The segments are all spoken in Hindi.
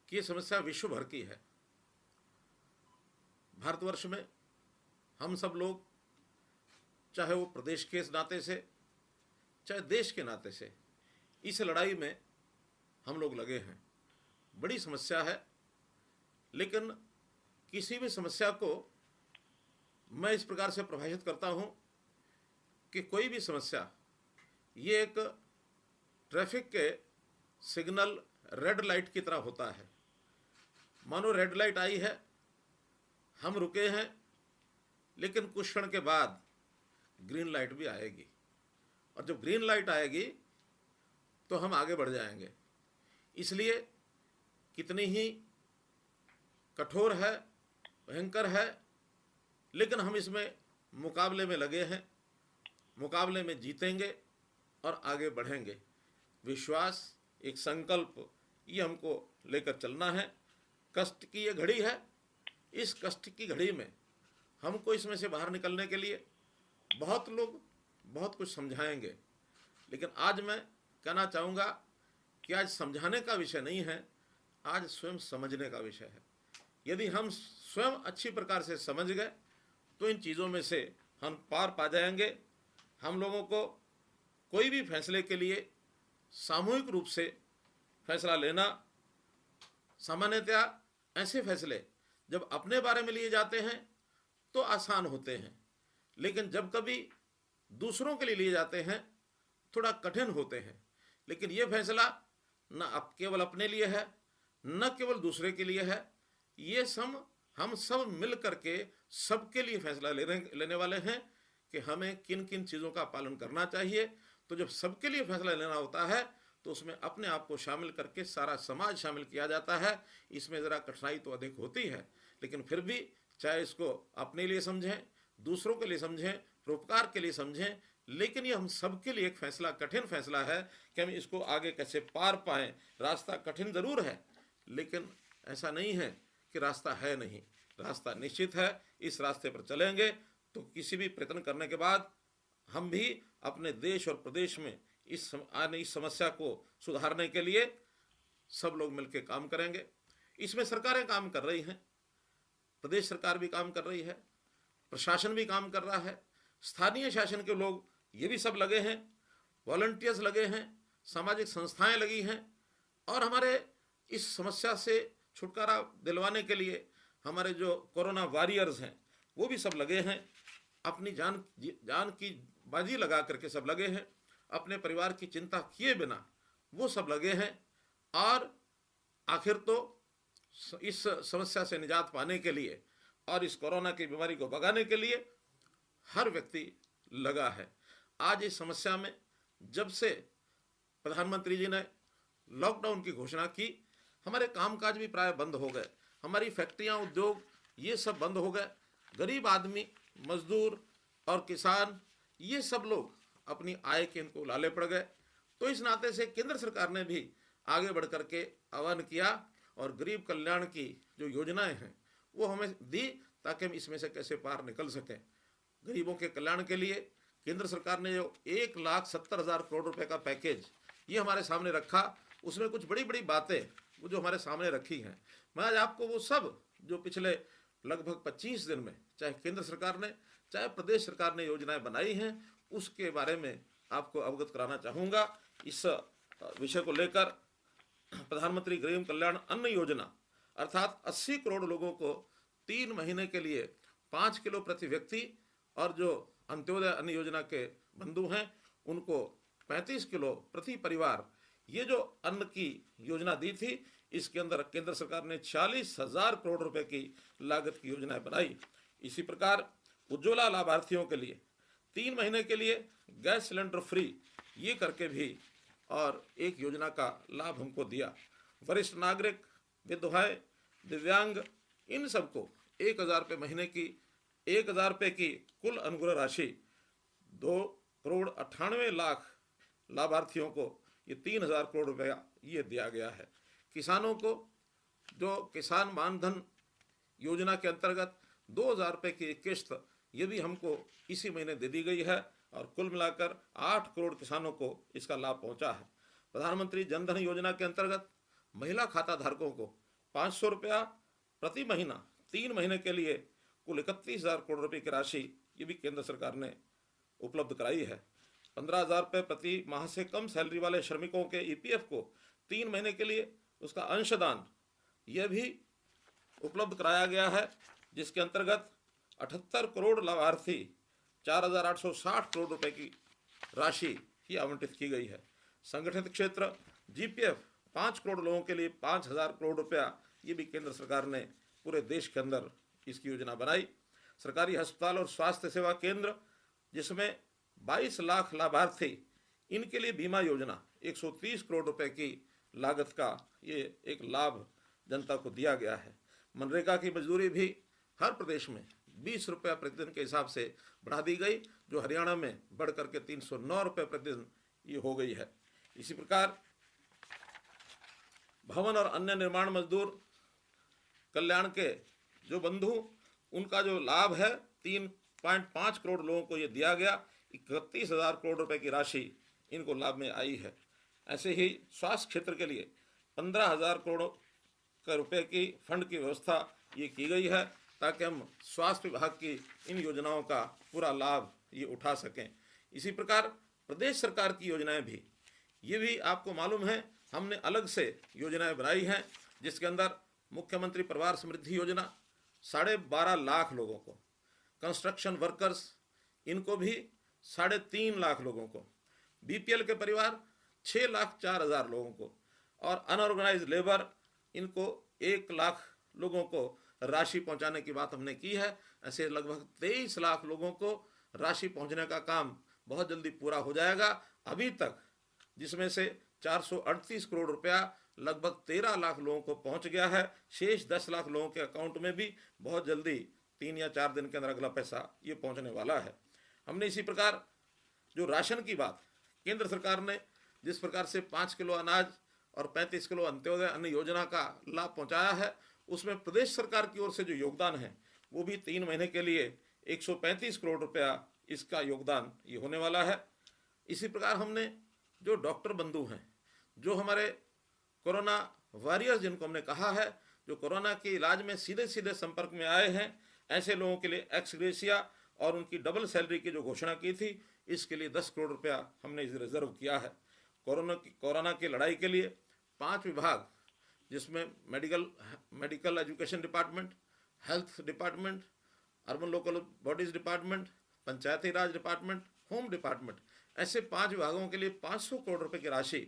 कि ये समस्या विश्व भर की है। भारतवर्ष में हम सब लोग, चाहे वो प्रदेश के नाते से चाहे देश के नाते से, इस लड़ाई में हम लोग लगे हैं। बड़ी समस्या है, लेकिन किसी भी समस्या को मैं इस प्रकार से परिभाषित करता हूं कि कोई भी समस्या ये एक ट्रैफिक के सिग्नल रेड लाइट की तरह होता है। मानो रेड लाइट आई है, हम रुके हैं, लेकिन कुछ क्षण के बाद ग्रीन लाइट भी आएगी, और जब ग्रीन लाइट आएगी तो हम आगे बढ़ जाएंगे। इसलिए कितनी ही कठोर है, भयंकर है, लेकिन हम इसमें मुकाबले में लगे हैं, मुकाबले में जीतेंगे और आगे बढ़ेंगे। विश्वास, एक संकल्प, ये हमको लेकर चलना है। कष्ट की ये घड़ी है, इस कष्ट की घड़ी में हमको इसमें से बाहर निकलने के लिए बहुत लोग बहुत कुछ समझाएंगे, लेकिन आज मैं कहना चाहूँगा कि आज समझाने का विषय नहीं है, आज स्वयं समझने का विषय है। यदि हम स्वयं अच्छी प्रकार से समझ गए तो इन चीज़ों में से हम पार पा जाएंगे। हम लोगों को कोई भी फैसले के लिए सामूहिक रूप से फैसला लेना, सामान्यतया ऐसे फैसले जब अपने बारे में लिए जाते हैं तो आसान होते हैं, लेकिन जब कभी दूसरों के लिए लिए जाते हैं थोड़ा कठिन होते हैं। लेकिन ये फैसला न अब केवल अपने लिए है, न केवल दूसरे के लिए है, ये हम सब मिल करके सबके लिए फैसला लेने वाले हैं कि हमें किन किन चीज़ों का पालन करना चाहिए। तो जब सबके लिए फैसला लेना होता है तो उसमें अपने आप को शामिल करके सारा समाज शामिल किया जाता है। इसमें ज़रा कठिनाई तो अधिक होती है, लेकिन फिर भी चाहे इसको अपने लिए समझें, दूसरों के लिए समझें, परोपकार के लिए समझें, लेकिन ये हम सबके लिए एक फैसला, कठिन फैसला है कि हम इसको आगे कैसे पार पाएं। रास्ता कठिन ज़रूर है, लेकिन ऐसा नहीं है कि रास्ता है नहीं, रास्ता निश्चित है। इस रास्ते पर चलेंगे तो किसी भी प्रयत्न करने के बाद हम भी अपने देश और प्रदेश में इस समस्या को सुधारने के लिए सब लोग मिलकर काम करेंगे। इसमें सरकारें काम कर रही हैं, प्रदेश सरकार भी काम कर रही है, प्रशासन भी काम कर रहा है, स्थानीय शासन के लोग ये भी सब लगे हैं, वॉलंटियर्स लगे हैं, सामाजिक संस्थाएं लगी हैं, और हमारे इस समस्या से छुटकारा दिलवाने के लिए हमारे जो कोरोना वॉरियर्स हैं वो भी सब लगे हैं। अपनी जान की बाजी लगा करके सब लगे हैं, अपने परिवार की चिंता किए बिना वो सब लगे हैं। और आखिर तो इस समस्या से निजात पाने के लिए और इस कोरोना की बीमारी को भगाने के लिए हर व्यक्ति लगा है। आज इस समस्या में जब से प्रधानमंत्री जी ने लॉकडाउन की घोषणा की, हमारे कामकाज भी प्राय बंद हो गए, हमारी फैक्ट्रियां, उद्योग ये सब बंद हो गए। गरीब आदमी, मजदूर और किसान ये सब लोग अपनी आय के इनको लाले पड़ गए। तो इस नाते से केंद्र सरकार ने भी आगे बढ़ कर के आह्वान किया और गरीब कल्याण की जो योजनाएं हैं वो हमें दी, ताकि हम इसमें से कैसे पार निकल सकें। गरीबों के कल्याण के लिए केंद्र सरकार ने जो 1,70,000 करोड़ रुपए का पैकेज ये हमारे सामने रखा, उसमें कुछ बड़ी बड़ी बातें वो जो हमारे सामने रखी हैं, मैं आज आपको वो सब जो पिछले लगभग 25 दिन में चाहे केंद्र सरकार ने चाहे प्रदेश सरकार ने योजनाएं बनाई हैं उसके बारे में आपको अवगत कराना चाहूँगा। इस विषय को लेकर प्रधानमंत्री गरीब कल्याण अन्न योजना अर्थात 80 करोड़ लोगों को 3 महीने के लिए 5 किलो प्रति व्यक्ति, और जो अंत्योदय अन्न योजना के बंधु हैं उनको 35 किलो प्रति परिवार, ये जो अन्न की योजना दी थी, इसके अंदर केंद्र सरकार ने 40,000 करोड़ रुपए की लागत की योजनाएं बनाई। इसी प्रकार उज्ज्वला लाभार्थियों के लिए 3 महीने के लिए गैस सिलेंडर फ्री ये करके भी और एक योजना का लाभ हमको दिया। वरिष्ठ नागरिक, विधवाएं, दिव्यांग, इन सबको 1,000 रुपये महीने की 1,000 रुपये की कुल अनुग्रह राशि 2,98,00,000 लाभार्थियों को ये 3,000 करोड़ रुपया ये दिया गया है। किसानों को जो किसान मानधन योजना के अंतर्गत 2,000 रुपये की किस्त ये भी हमको इसी महीने दे दी गई है, और कुल मिलाकर 8 करोड़ किसानों को इसका लाभ पहुंचा है। प्रधानमंत्री जनधन योजना के अंतर्गत महिला खाता धारकों को 500 रुपया प्रति महीना 3 महीने के लिए कुल 31,000 करोड़ रुपए की राशि ये भी केंद्र सरकार ने उपलब्ध कराई है। 15,000 रुपये प्रति माह से कम सैलरी वाले श्रमिकों के ईपीएफ को 3 महीने के लिए उसका अंशदान यह भी उपलब्ध कराया गया है, जिसके अंतर्गत 78 करोड़ लाभार्थी 4,860 करोड़ रुपए की राशि ही आवंटित की गई है। संगठित क्षेत्र जीपीएफ 5 करोड़ लोगों के लिए 5,000 करोड़ रुपया ये भी केंद्र सरकार ने पूरे देश के अंदर इसकी योजना बनाई। सरकारी अस्पताल और स्वास्थ्य सेवा केंद्र जिसमें 22 लाख लाभार्थी, इनके लिए बीमा योजना 130 करोड़ रुपए की लागत का ये एक लाभ जनता को दिया गया है। मनरेगा की मजदूरी भी हर प्रदेश में 20 रुपया प्रतिदिन के हिसाब से बढ़ा दी गई, जो हरियाणा में बढ़ करके 309 रुपये प्रतिदिन ये हो गई है। इसी प्रकार भवन और अन्य निर्माण मजदूर कल्याण के जो बंधु, उनका जो लाभ है 3.5 करोड़ लोगों को ये दिया गया। 31,000 करोड़ रुपए की राशि इनको लाभ में आई है। ऐसे ही स्वास्थ्य क्षेत्र के लिए 15,000 करोड़ रुपए की फंड की व्यवस्था ये की गई है, ताकि हम स्वास्थ्य विभाग की इन योजनाओं का पूरा लाभ ये उठा सकें। इसी प्रकार प्रदेश सरकार की योजनाएं भी, ये भी आपको मालूम है, हमने अलग से योजनाएं बनाई हैं, जिसके अंदर मुख्यमंत्री परिवार समृद्धि योजना 12.5 लाख लोगों को, कंस्ट्रक्शन वर्कर्स इनको भी 3.5 लाख लोगों को, बीपीएल के परिवार 6,04,000 लोगों को, और अनऑर्गेनाइज लेबर इनको 1 लाख लोगों को राशि पहुंचाने की बात हमने की है। ऐसे लगभग 23 लाख लोगों को राशि पहुंचने का काम बहुत जल्दी पूरा हो जाएगा अभी तक, जिसमें से 438 करोड़ रुपया लगभग 13 लाख लोगों को पहुंच गया है। शेष 10 लाख लोगों के अकाउंट में भी बहुत जल्दी 3 या 4 दिन के अंदर अगला पैसा ये पहुंचने वाला है। हमने इसी प्रकार जो राशन की बात, केंद्र सरकार ने जिस प्रकार से 5 किलो अनाज और 35 किलो अंत्योदय अन्न योजना का लाभ पहुंचाया है, उसमें प्रदेश सरकार की ओर से जो योगदान है वो भी 3 महीने के लिए 135 करोड़ रुपया इसका योगदान ये होने वाला है। इसी प्रकार हमने जो डॉक्टर बंधु हैं, जो हमारे कोरोना वॉरियर्स जिनको हमने कहा है, जो कोरोना के इलाज में सीधे सीधे संपर्क में आए हैं, ऐसे लोगों के लिए एक्स ग्रेशिया और उनकी डबल सैलरी की जो घोषणा की थी, इसके लिए 10 करोड़ रुपया हमने रिजर्व किया है। कोरोना की लड़ाई के लिए 5 विभाग, जिसमें medical education department, health department, urban local bodies department, Panchayati Raj department, home department, ऐसे 5 विभागों के लिए 500 करोड़ रुपए की राशि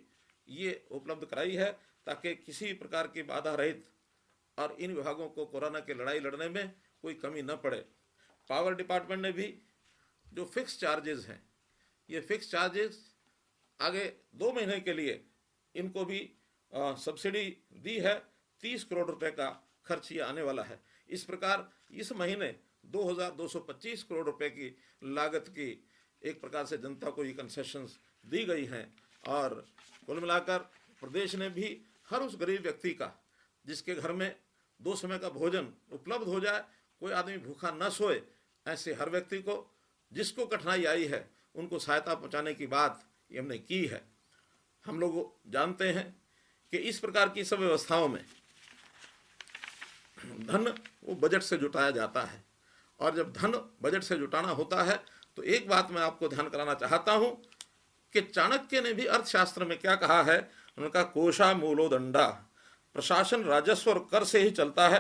ये उपलब्ध कराई है, ताकि किसी प्रकार की बाधा रहित और इन विभागों को कोरोना की लड़ाई लड़ने में कोई कमी न पड़े। पावर डिपार्टमेंट ने भी जो फिक्स चार्जेस हैं, ये फिक्स चार्जेस आगे 2 महीने के लिए इनको भी सब्सिडी दी है। 30 करोड़ रुपए का खर्च ये आने वाला है। इस प्रकार इस महीने 2,225 करोड़ रुपए की लागत की एक प्रकार से जनता को ये कंसेशंस दी गई हैं, और कुल मिलाकर प्रदेश ने भी हर उस गरीब व्यक्ति का, जिसके घर में 2 समय का भोजन उपलब्ध हो जाए, कोई आदमी भूखा न सोए, ऐसे हर व्यक्ति को जिसको कठिनाई आई है उनको सहायता पहुंचाने की बात ये हमने की है। हम लोग जानते हैं कि इस प्रकार की सब व्यवस्थाओं में धन वो बजट से जुटाया जाता है, और जब धन बजट से जुटाना होता है तो एक बात मैं आपको ध्यान कराना चाहता हूं कि चाणक्य ने भी अर्थशास्त्र में क्या कहा है, उनका कोशा मूलो दंडा, प्रशासन राजस्व और कर से ही चलता है,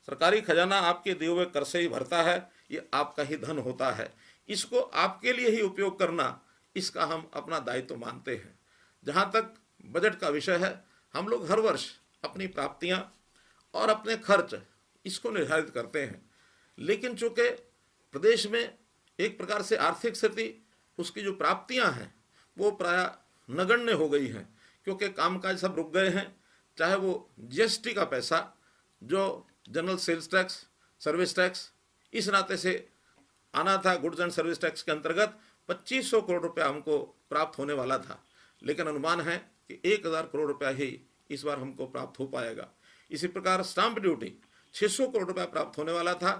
सरकारी खजाना आपके दिए हुए कर से ही भरता है, ये आपका ही धन होता है, इसको आपके लिए ही उपयोग करना, इसका हम अपना दायित्व मानते हैं। जहां तक बजट का विषय है, हम लोग हर वर्ष अपनी प्राप्तियां और अपने खर्च इसको निर्धारित करते हैं, लेकिन चूंकि प्रदेश में एक प्रकार से आर्थिक स्थिति, उसकी जो प्राप्तियां हैं वो प्राय नगण्य हो गई हैं, क्योंकि कामकाज सब रुक गए हैं। चाहे वो जीएसटी का पैसा, जो general sales tax, service tax, इस नाते से आना था, गुड्स एंड सर्विस टैक्स के अंतर्गत 2500 करोड़ रुपया हमको प्राप्त होने वाला था, लेकिन अनुमान है कि 1,000 करोड़ रुपया ही इस बार हमको प्राप्त हो पाएगा। इसी प्रकार स्टाम्प ड्यूटी 600 करोड़ रुपया प्राप्त होने वाला था,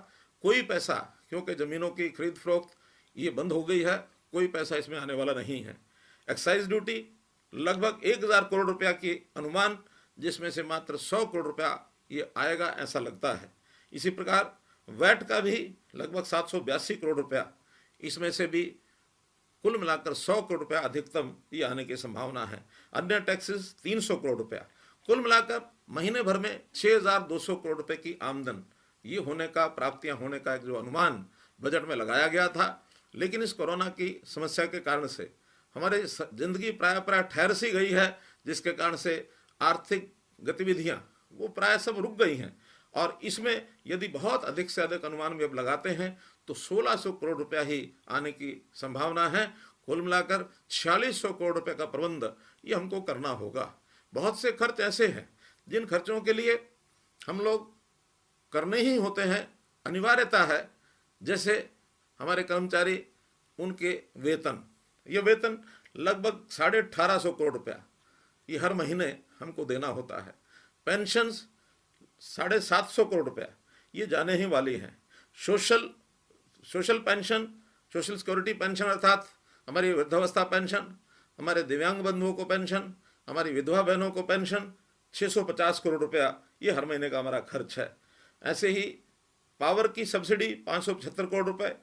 कोई पैसा, क्योंकि ज़मीनों की खरीद फरोख्त ये बंद हो गई है, कोई पैसा इसमें आने वाला नहीं है। एक्साइज ड्यूटी लगभग 1,000 करोड़ रुपया की अनुमान, जिसमें से मात्र 100 करोड़ रुपया ये आएगा ऐसा लगता है। इसी प्रकार वैट का भी लगभग 782 करोड़ रुपया, इसमें से भी कुल मिलाकर 100 करोड़ रुपया अधिकतम ये आने की संभावना है। अन्य टैक्सेस 300 करोड़ रुपया, कुल मिलाकर महीने भर में 6200 करोड़ रुपए की आमदन ये होने का, प्राप्तियां होने का एक जो अनुमान बजट में लगाया गया था। लेकिन इस कोरोना की समस्या के कारण से हमारी जिंदगी प्राय ठहर सी गई है, जिसके कारण से आर्थिक गतिविधियां वो प्राय सब रुक गई हैं। और इसमें यदि बहुत अधिक से अधिक अनुमान भी अब लगाते हैं तो 1600 करोड़ रुपया ही आने की संभावना है। कुल मिलाकर 4600 करोड़ रुपए का प्रबंध ये हमको करना होगा। बहुत से खर्च ऐसे हैं जिन खर्चों के लिए हम लोग करने ही होते हैं, अनिवार्यता है। जैसे हमारे कर्मचारी, उनके वेतन, ये वेतन लगभग 1850 करोड़ रुपया ये हर महीने हमको देना होता है। पेंशन्स 750 करोड़ रुपया ये जाने ही वाली हैं। Social pension, social security pension अर्थात हमारी वृद्धावस्था पेंशन, हमारे दिव्यांग बंधुओं को पेंशन, हमारी विधवा बहनों को पेंशन 650 करोड़ रुपया ये हर महीने का हमारा खर्च है। ऐसे ही पावर की सब्सिडी 575 करोड़ रुपए,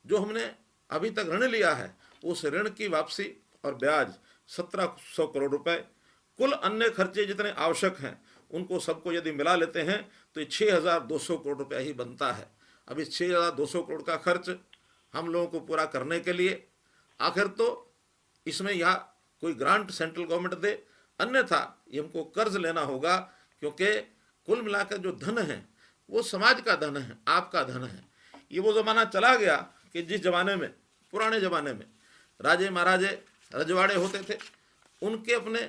जो हमने अभी तक ऋण लिया है उस ऋण की वापसी और ब्याज 1700 करोड़ रुपए। कुल अन्य खर्चे जितने आवश्यक हैं उनको सबको यदि मिला लेते हैं तो ये 6200 करोड़ रुपया ही बनता है। अब इस 6200 करोड़ का खर्च हम लोगों को पूरा करने के लिए आखिर तो इसमें यहाँ कोई ग्रांट सेंट्रल गवर्नमेंट दे, अन्यथा ये हमको कर्ज लेना होगा। क्योंकि कुल मिलाकर जो धन है वो समाज का धन है, आपका धन है। ये वो ज़माना चला गया कि जिस ज़माने में, पुराने ज़माने में राजे महाराजे रजवाड़े होते थे, उनके अपने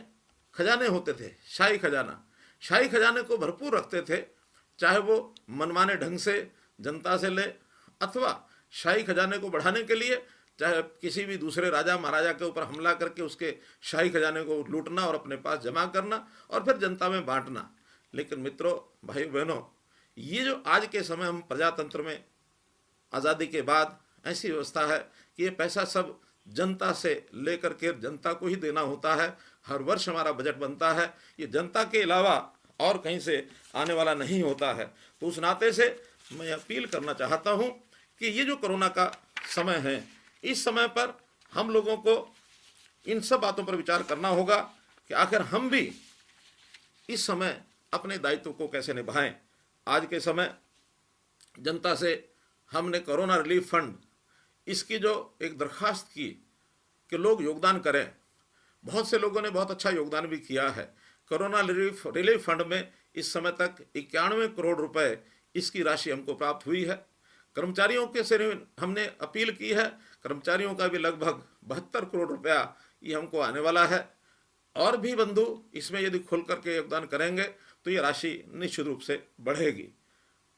खजाने होते थे, शाही खजाना। शाही खजाने को भरपूर रखते थे, चाहे वो मनमाने ढंग से जनता से ले अथवा शाही खजाने को बढ़ाने के लिए चाहे किसी भी दूसरे राजा महाराजा के ऊपर हमला करके उसके शाही खजाने को लूटना और अपने पास जमा करना और फिर जनता में बांटना। लेकिन मित्रों, भाई बहनों, ये जो आज के समय हम प्रजातंत्र में आज़ादी के बाद ऐसी व्यवस्था है कि ये पैसा सब जनता से लेकर के जनता को ही देना होता है। हर वर्ष हमारा बजट बनता है, ये जनता के अलावा और कहीं से आने वाला नहीं होता है। तो उस नाते से मैं अपील करना चाहता हूँ कि ये जो कोरोना का समय है, इस समय पर हम लोगों को इन सब बातों पर विचार करना होगा कि आखिर हम भी इस समय अपने दायित्व को कैसे निभाएं। आज के समय जनता से हमने कोरोना रिलीफ फंड इसकी जो एक दरख्वास्त की कि लोग योगदान करें, बहुत से लोगों ने बहुत अच्छा योगदान भी किया है। कोरोना रिलीफ फंड में इस समय तक 91 करोड़ रुपए इसकी राशि हमको प्राप्त हुई है। कर्मचारियों के से हमने अपील की है, कर्मचारियों का भी लगभग 72 करोड़ रुपया ये हमको आने वाला है। और भी बंधु इसमें यदि खुल करके योगदान करेंगे तो ये राशि निश्चित रूप से बढ़ेगी।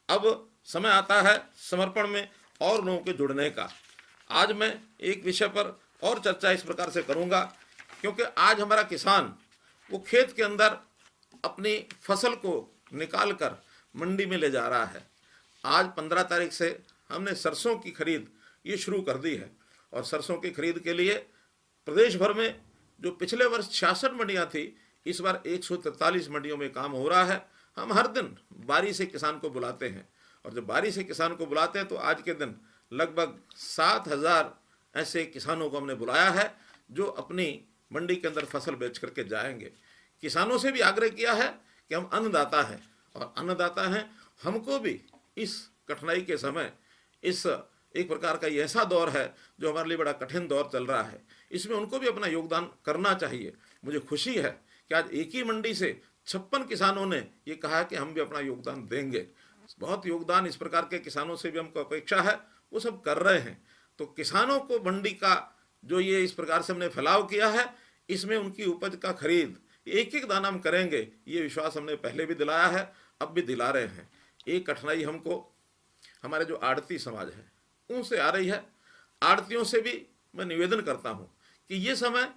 अब समय आता है समर्पण में और लोगों के जुड़ने का। आज मैं एक विषय पर और चर्चा इस प्रकार से करूंगा, क्योंकि आज हमारा किसान वो खेत के अंदर अपनी फसल को निकाल कर मंडी में ले जा रहा है। आज 15 तारीख से हमने सरसों की खरीद ये शुरू कर दी है और सरसों की खरीद के लिए प्रदेश भर में जो पिछले वर्ष 66 मंडियां थी, इस बार 143 मंडियों में काम हो रहा है। हम हर दिन बारी से किसान को बुलाते हैं और जब बारी से किसान को बुलाते हैं तो आज के दिन लगभग 7000 ऐसे किसानों को हमने बुलाया है जो अपनी मंडी के अंदर फसल बेच करके जाएंगे। किसानों से भी आग्रह किया है कि हम अन्नदाता हैं और अन्नदाता हैं, हमको भी इस कठिनाई के समय, इस एक प्रकार का ये ऐसा दौर है जो हमारे लिए बड़ा कठिन दौर चल रहा है, इसमें उनको भी अपना योगदान करना चाहिए। मुझे खुशी है कि आज एक ही मंडी से 56 किसानों ने ये कहा कि हम भी अपना योगदान देंगे। बहुत योगदान इस प्रकार के किसानों से भी हमको अपेक्षा है, वो सब कर रहे हैं। तो किसानों को मंडी का जो ये इस प्रकार से हमने फैलाव किया है, इसमें उनकी उपज का खरीद एक एक दाना हम करेंगे, ये विश्वास हमने पहले भी दिलाया है, अब भी दिला रहे हैं। एक कठिनाई हमको हमारे जो आड़ती समाज है उनसे आ रही है। आड़तियों से भी मैं निवेदन करता हूँ कि ये समय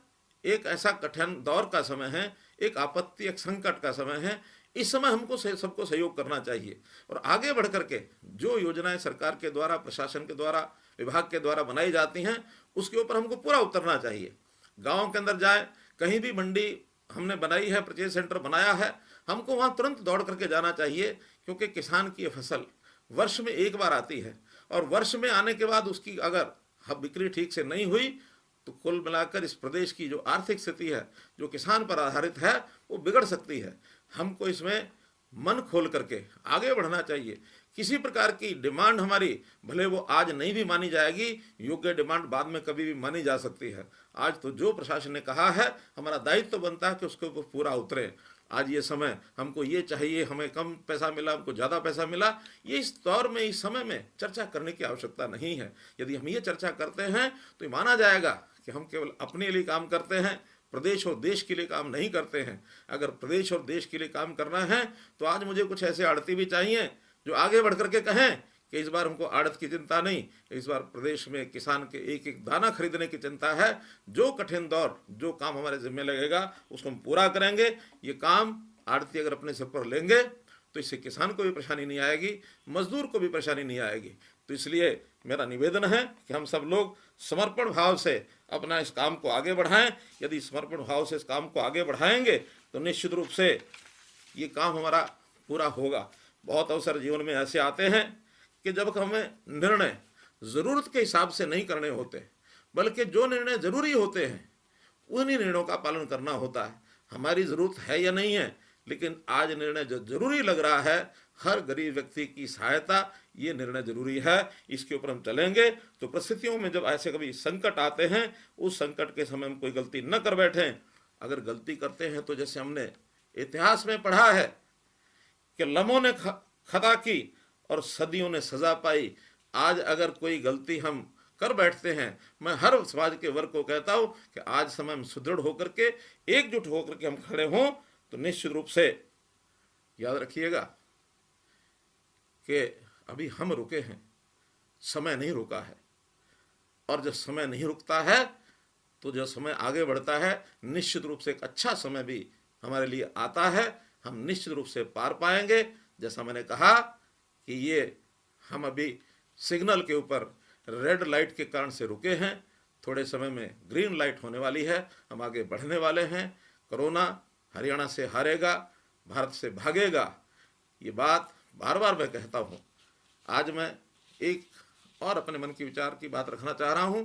एक ऐसा कठिन दौर का समय है, एक आपत्ति, एक संकट का समय है। इस समय हमको सबको सहयोग करना चाहिए और आगे बढ़ करके जो योजनाएं सरकार के द्वारा, प्रशासन के द्वारा, विभाग के द्वारा बनाई जाती हैं उसके ऊपर हमको पूरा उतरना चाहिए। गाँव के अंदर जाए, कहीं भी मंडी हमने बनाई है, परचेज सेंटर बनाया है, हमको वहाँ तुरंत दौड़ करके जाना चाहिए, क्योंकि किसान की ये फसल वर्ष में एक बार आती है, और वर्ष में आने के बाद उसकी अगर बिक्री ठीक से नहीं हुई तो कुल मिलाकर इस प्रदेश की जो आर्थिक स्थिति है, जो किसान पर आधारित है, वो बिगड़ सकती है। हमको इसमें मन खोल करके आगे बढ़ना चाहिए। किसी प्रकार की डिमांड हमारी भले वो आज नहीं भी मानी जाएगी, योग्य डिमांड बाद में कभी भी मानी जा सकती है। आज तो जो प्रशासन ने कहा है, हमारा दायित्व तो बनता है कि उसके ऊपर पूरा उतरे। आज ये समय हमको ये चाहिए, हमें कम पैसा मिला, हमको ज़्यादा पैसा मिला, ये इस दौर में, इस समय में चर्चा करने की आवश्यकता नहीं है। यदि हम ये चर्चा करते हैं तो ये माना जाएगा कि हम केवल अपने लिए काम करते हैं, प्रदेश और देश के लिए काम नहीं करते हैं। अगर प्रदेश और देश के लिए काम करना है तो आज मुझे कुछ ऐसे आड़ती भी चाहिए जो आगे बढ़ करके कहें कि इस बार हमको आड़त की चिंता नहीं, इस बार प्रदेश में किसान के एक एक दाना खरीदने की चिंता है। जो कठिन दौर, जो काम हमारे जिम्मे लगेगा उसको हम पूरा करेंगे। ये काम आड़ती अगर अपने सिर पर लेंगे तो इससे किसान को भी परेशानी नहीं आएगी, मजदूर को भी परेशानी नहीं आएगी। तो इसलिए मेरा निवेदन है कि हम सब लोग समर्पण भाव से अपना इस काम को आगे बढ़ाएं। यदि समर्पण भाव से इस काम को आगे बढ़ाएंगे तो निश्चित रूप से ये काम हमारा पूरा होगा। बहुत अवसर जीवन में ऐसे आते हैं कि जब हमें निर्णय ज़रूरत के हिसाब से नहीं करने होते, बल्कि जो निर्णय ज़रूरी होते हैं उन्हीं निर्णयों का पालन करना होता है। हमारी ज़रूरत है या नहीं है, लेकिन आज निर्णय जो ज़रूरी लग रहा है, हर गरीब व्यक्ति की सहायता, ये निर्णय ज़रूरी है, इसके ऊपर हम चलेंगे। तो परिस्थितियों में जब ऐसे कभी संकट आते हैं, उस संकट के समय हम कोई गलती न कर बैठें। अगर गलती करते हैं तो जैसे हमने इतिहास में पढ़ा है कि लम्हों ने खता की और सदियों ने सजा पाई। आज अगर कोई गलती हम कर बैठते हैं, मैं हर समाज के वर्ग को कहता हूं कि आज समय में सुदृढ़ होकर के, एकजुट होकर के हम खड़े हों तो निश्चित रूप से याद रखिएगा कि अभी हम रुके हैं, समय नहीं रुका है। और जब समय नहीं रुकता है तो जो समय आगे बढ़ता है, निश्चित रूप से एक अच्छा समय भी हमारे लिए आता है। हम निश्चित रूप से पार पाएंगे। जैसा मैंने कहा कि ये हम अभी सिग्नल के ऊपर रेड लाइट के कारण से रुके हैं, थोड़े समय में ग्रीन लाइट होने वाली है, हम आगे बढ़ने वाले हैं। कोरोना हरियाणा से हारेगा, भारत से भागेगा, ये बात बार बार मैं कहता हूँ। आज मैं एक और अपने मन की विचार की बात रखना चाह रहा हूँ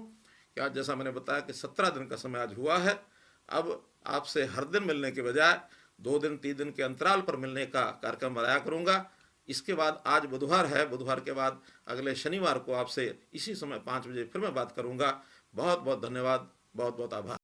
कि आज जैसा मैंने बताया कि 17 दिन का समय आज हुआ है। अब आपसे हर दिन मिलने के बजाय 2 दिन 3 दिन के अंतराल पर मिलने का कार्यक्रम बनाया करूँगा। इसके बाद आज बुधवार है, बुधवार के बाद अगले शनिवार को आपसे इसी समय 5 बजे फिर मैं बात करूँगा। बहुत बहुत धन्यवाद, बहुत बहुत आभार।